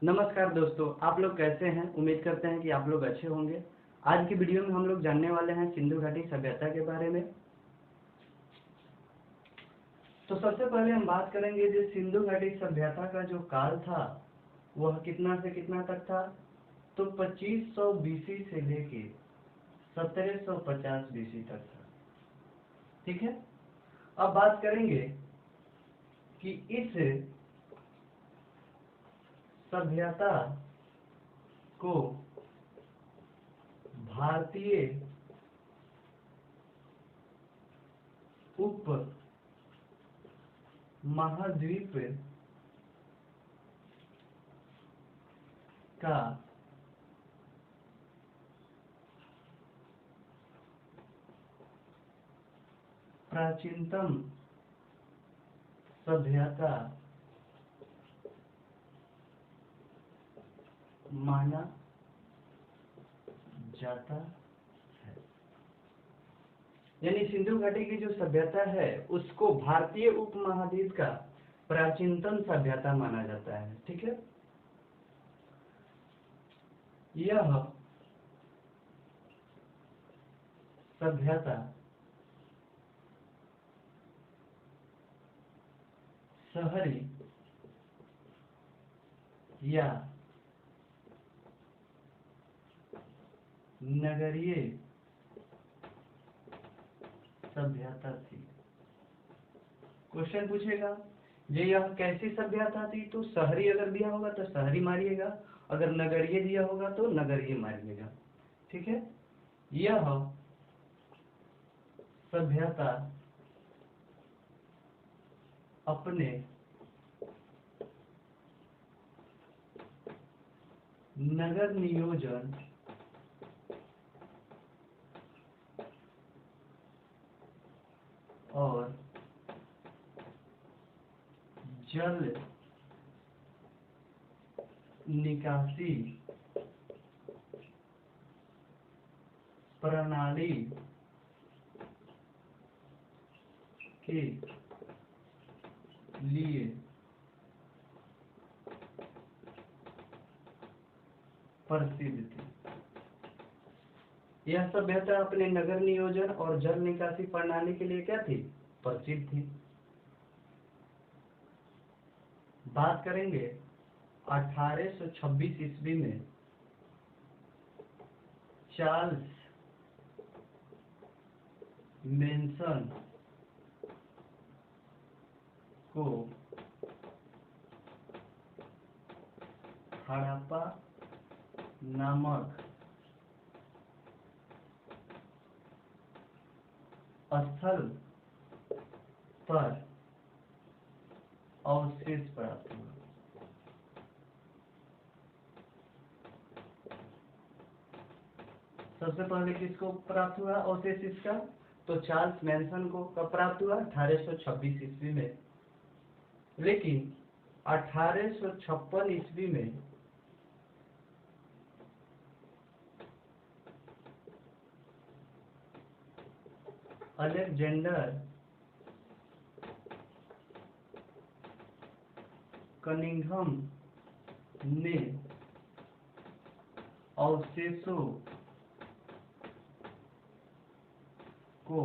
नमस्कार दोस्तों, आप लोग कैसे हैं? उम्मीद करते हैं कि आप लोग अच्छे होंगे। आज की वीडियो में हम लोग जानने वाले हैं सिंधु घाटी सभ्यता के बारे में। तो सबसे पहले हम बात करेंगे जो सिंधु घाटी सभ्यता का जो काल था वह कितना से कितना तक था। तो 2500 बीसी से लेके 1750 बीसी तक था। ठीक है, अब बात करेंगे कि इस सभ्यता को भारतीय उप महाद्वीप का प्राचीनतम सभ्यता माना जाता है। यानी सिंधु घाटी की जो सभ्यता है उसको भारतीय उपमहाद्वीप का प्राचीनतम सभ्यता माना जाता है। ठीक है, यह सभ्यता शहरी या नगरीय सभ्यता थी। क्वेश्चन पूछेगा ये यह कैसी सभ्यता थी, तो शहरी अगर दिया होगा तो शहरी मारिएगा, अगर नगरीय दिया होगा तो नगरीय मारिएगा। ठीक है, यह सभ्यता अपने नगर नियोजन और जल निकासी प्रणाली के लिए प्रसिद्ध थी। यह सभ्यता अपने नगर नियोजन और जल निकासी प्रणाली के लिए क्या थी? प्रसिद्ध थी। बात करेंगे 1826 ईस्वी में चार्ल्स मेंशन को हड़प्पा नामक स्थल पर अवशेष प्राप्त हुआ। सबसे पहले किसको प्राप्त हुआ अवशेष इसका? तो चार्ल्स मैनसन को कब प्राप्त हुआ? 1826 ईस्वी में। लेकिन 1856 ईस्वी में अलेक्जेंडर कनिंघम ने अवशेषों को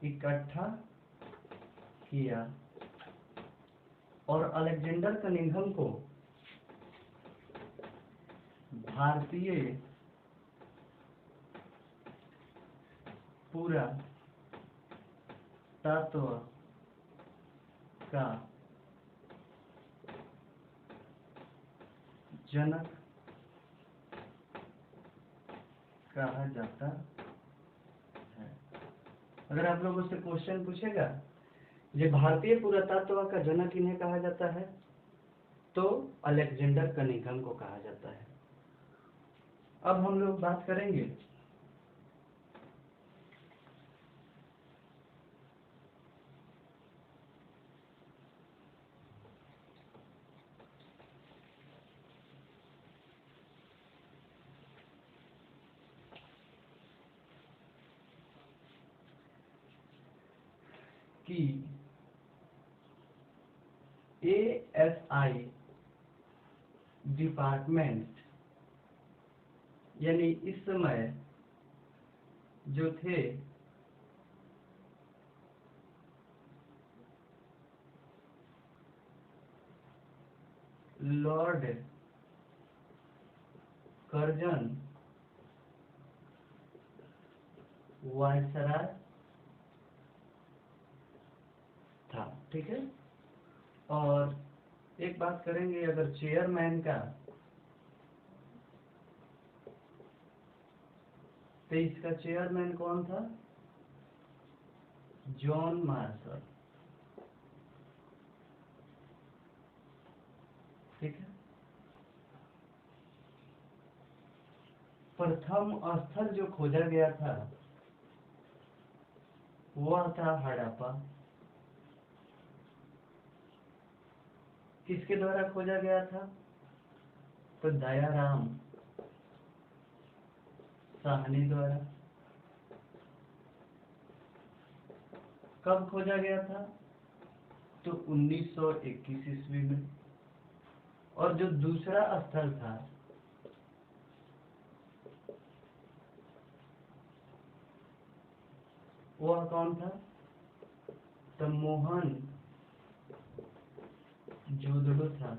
इकट्ठा किया और अलेक्जेंडर कनिंघम को भारतीय पुरातत्व का जनक कहा जाता है। अगर आप लोगों से क्वेश्चन पूछेगा ये भारतीय पुरातत्व का जनक इन्हें कहा जाता है, तो अलेक्जेंडर कनिंघम को कहा जाता है। अब हम लोग बात करेंगे कि SI डिपार्टमेंट, यानी इस समय जो थे लॉर्ड कर्जन वायसराय था। ठीक है, और एक बात करेंगे अगर चेयरमैन का, तो इसका चेयरमैन कौन था? John Marshall. ठीक है, प्रथम स्थल जो खोजा गया था वह था हड़प्पा। किसके द्वारा खोजा गया था? तो दयाराम साहनी द्वारा। कब खोजा गया था? तो 1921 ईस्वी में। और जो दूसरा स्थल था वह कौन था? तो मोहन जोदड़ो था,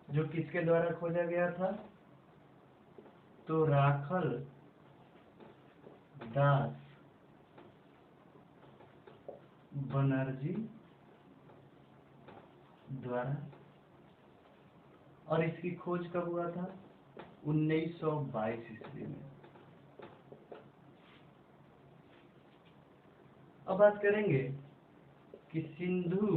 जो किसके द्वारा खोजा गया था? तो राखल दास बनर्जी द्वारा। और इसकी खोज कब हुआ था? 1922 ईस्वी में। अब बात करेंगे कि सिंधु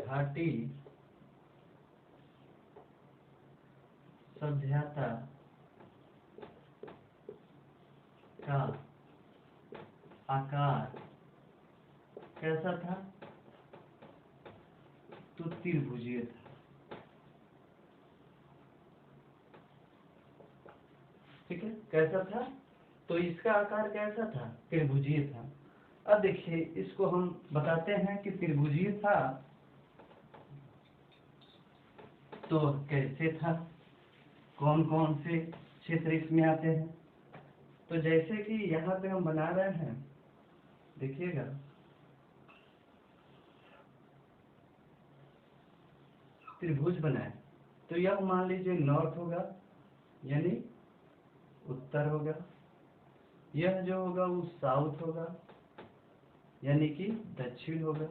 घाटी सभ्यता का आकार कैसा था? तो त्रिभुजीय था। ठीक है, कैसा था? तो इसका आकार कैसा था? त्रिभुजीय था। अब देखिए, इसको हम बताते हैं कि त्रिभुजीय था तो कैसे था, कौन कौन से क्षेत्र इसमें आते हैं। तो जैसे कि यहाँ पे हम बना रहे हैं, देखिएगा, त्रिभुज बनाए तो यह मान लीजिए नॉर्थ होगा, यानी उत्तर होगा। यह जो होगा वो साउथ होगा, यानी कि दक्षिण होगा।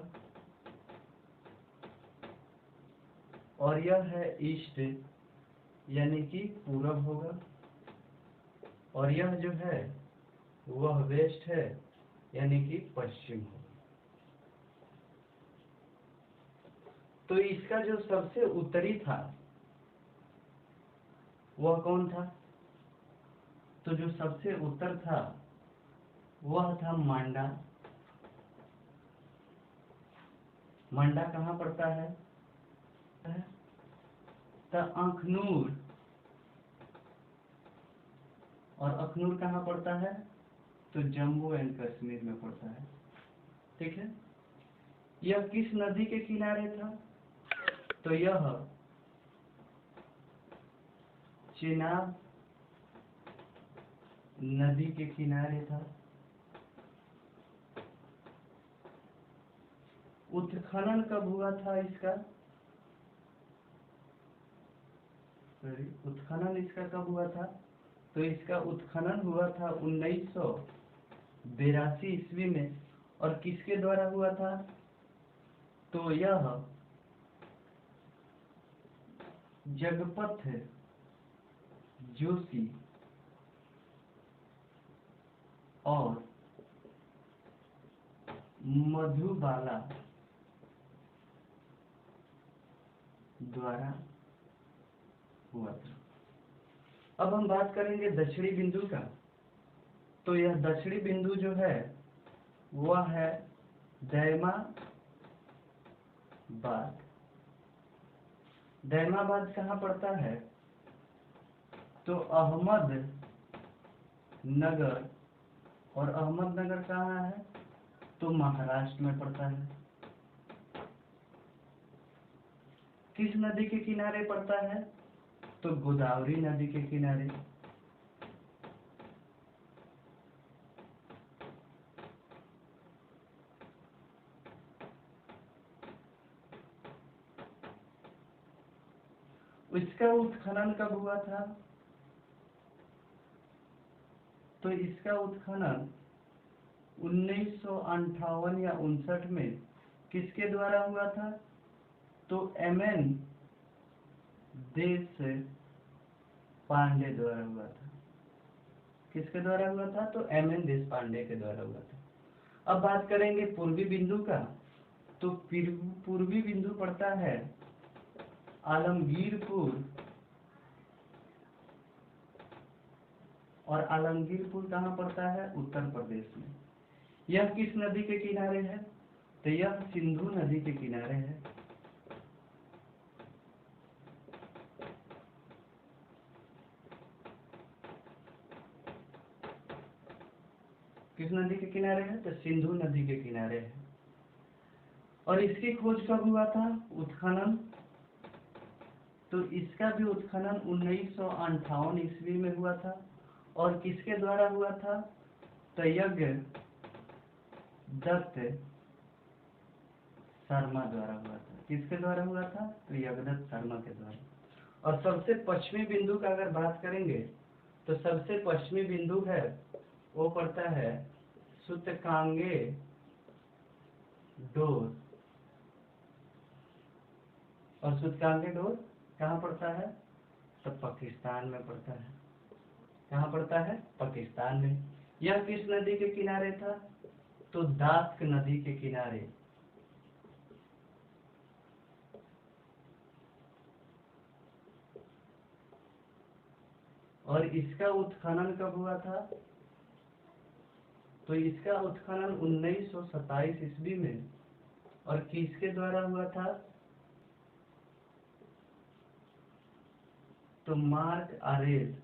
और यह है ईस्ट, यानी कि पूरब होगा। और यह जो है वह वेस्ट है, यानी कि पश्चिम होगा। तो इसका जो सबसे उत्तरी था वह कौन था? तो जो सबसे उत्तर था वह था मांडा। मांडा कहाँ पड़ता है? तो अखनूर, और अखनूर कहाँ पड़ता है? तो जम्मू एंड कश्मीर में पड़ता है। ठीक है, यह किस नदी के किनारे था? तो यह चेनाब नदी के किनारे था। उत्खनन कब हुआ था इसका? उत्खनन इसका कब हुआ था? तो इसका उत्खनन हुआ था 1982 ईस्वी में। और किसके द्वारा हुआ था? तो यह जगपथ जोशी और मधुबाला द्वारा हुआ था। अब हम बात करेंगे दक्षिणी बिंदु का। तो यह दक्षिणी बिंदु जो है वह है दैमाबाद। दैमाबाद कहाँ पड़ता है? तो अहमदनगर। और अहमदनगर कहाँ है? तो महाराष्ट्र में पड़ता है। किस नदी के किनारे पड़ता है? तो गोदावरी नदी के किनारे। इसका उत्खनन कब हुआ था? तो इसका उत्खनन 1958 या 59 में किसके द्वारा हुआ था? तो एमएन देश पांडे द्वारा हुआ था। किसके द्वारा हुआ था? तो एमएन देश पांडे के द्वारा हुआ था। अब बात करेंगे पूर्वी बिंदु का। तो पूर्वी बिंदु पड़ता है आलमगीरपुर, और आलमगीरपुर कहाँ पड़ता है? उत्तर प्रदेश में। यह किस नदी के किनारे है? तो यह सिंधु नदी के किनारे है। किस नदी के किनारे है? तो सिंधु नदी के किनारे है। और इसकी खोज कब हुआ था? उत्खनन। तो इसका भी उत्खनन 1958 ईस्वी में हुआ था। और किसके द्वारा हुआ था? तो यज्ञदत्त शर्मा द्वारा हुआ था। किसके द्वारा हुआ था? तो यज्ञदत्त शर्मा के द्वारा। और सबसे पश्चिमी बिंदु का अगर बात करेंगे तो सबसे पश्चिमी बिंदु है वो पड़ता है सूतकांगे डोर। और सूतकांगे डोर कहाँ पड़ता है? तो पाकिस्तान में पड़ता है। कहाँ पड़ता है? पाकिस्तान में। यह किस नदी के किनारे था? तो दास्क नदी के किनारे। और इसका उत्खनन कब हुआ था? तो इसका उत्खनन 1927 ईस्वी में। और किसके द्वारा हुआ था? तो मार्क आरेल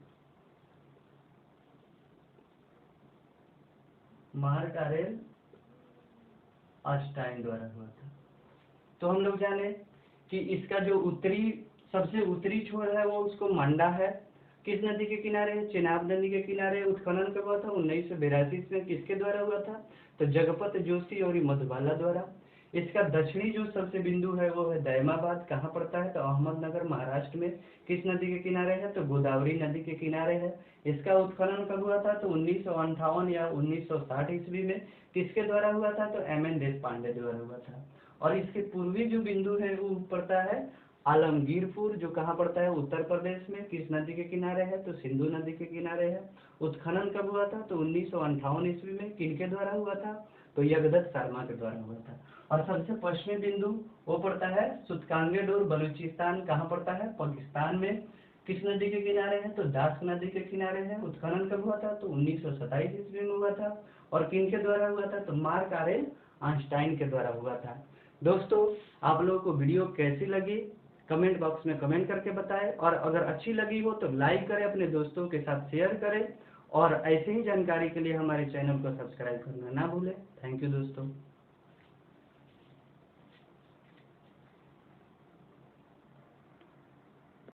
आइंस्टाइन द्वारा हुआ था। तो हम लोग जाने कि इसका जो सबसे उत्तरी छोर है वो उसको मंडा है। किस नदी के किनारे है? चेनाब नदी के किनारे। उत्खनन कब हुआ था? 1982 में। किसके द्वारा हुआ था? तो जगपत जोशी और मधुबाला द्वारा। इसका दक्षिणी जो सबसे बिंदु है वो है दैमाबाद। कहाँ पड़ता है? तो अहमदनगर महाराष्ट्र में। किस नदी के किनारे है? तो गोदावरी नदी के किनारे है। इसका उत्खनन कब हुआ था? तो 1958 या 1960 ईस्वी में। किसके द्वारा हुआ था? तो एमएन देशपांडे द्वारा हुआ था। और इसके पूर्वी जो बिंदु है वो पड़ता है आलमगीरपुर, जो कहाँ पड़ता है? उत्तर प्रदेश में। किस नदी के किनारे है? तो सिंधु नदी के किनारे है। उत्खनन कब हुआ था? तो 1958 ईस्वी में। किनके द्वारा हुआ था? तो यज्ञदत्त शर्मा के द्वारा हुआ था। और सबसे पश्चिमी बिंदु वो पड़ता है सूतकांगे डोर, बलूचिस्तान। कहाँ पड़ता है? पाकिस्तान में। किस नदी के किनारे है? तो दास्क नदी के किनारे है। उत्खनन कब हुआ था? तो 1927 ईस्वी में हुआ था। और किनके द्वारा हुआ था? तो मार्क आरेल आइंस्टाइन के द्वारा हुआ था। दोस्तों, आप लोगों को वीडियो कैसी लगी कमेंट बॉक्स में कमेंट करके बताएं। और अगर अच्छी लगी हो तो लाइक करें, अपने दोस्तों के साथ शेयर करें। और ऐसे ही जानकारी के लिए हमारे चैनल को सब्सक्राइब करना ना भूलें। थैंक यू दोस्तों।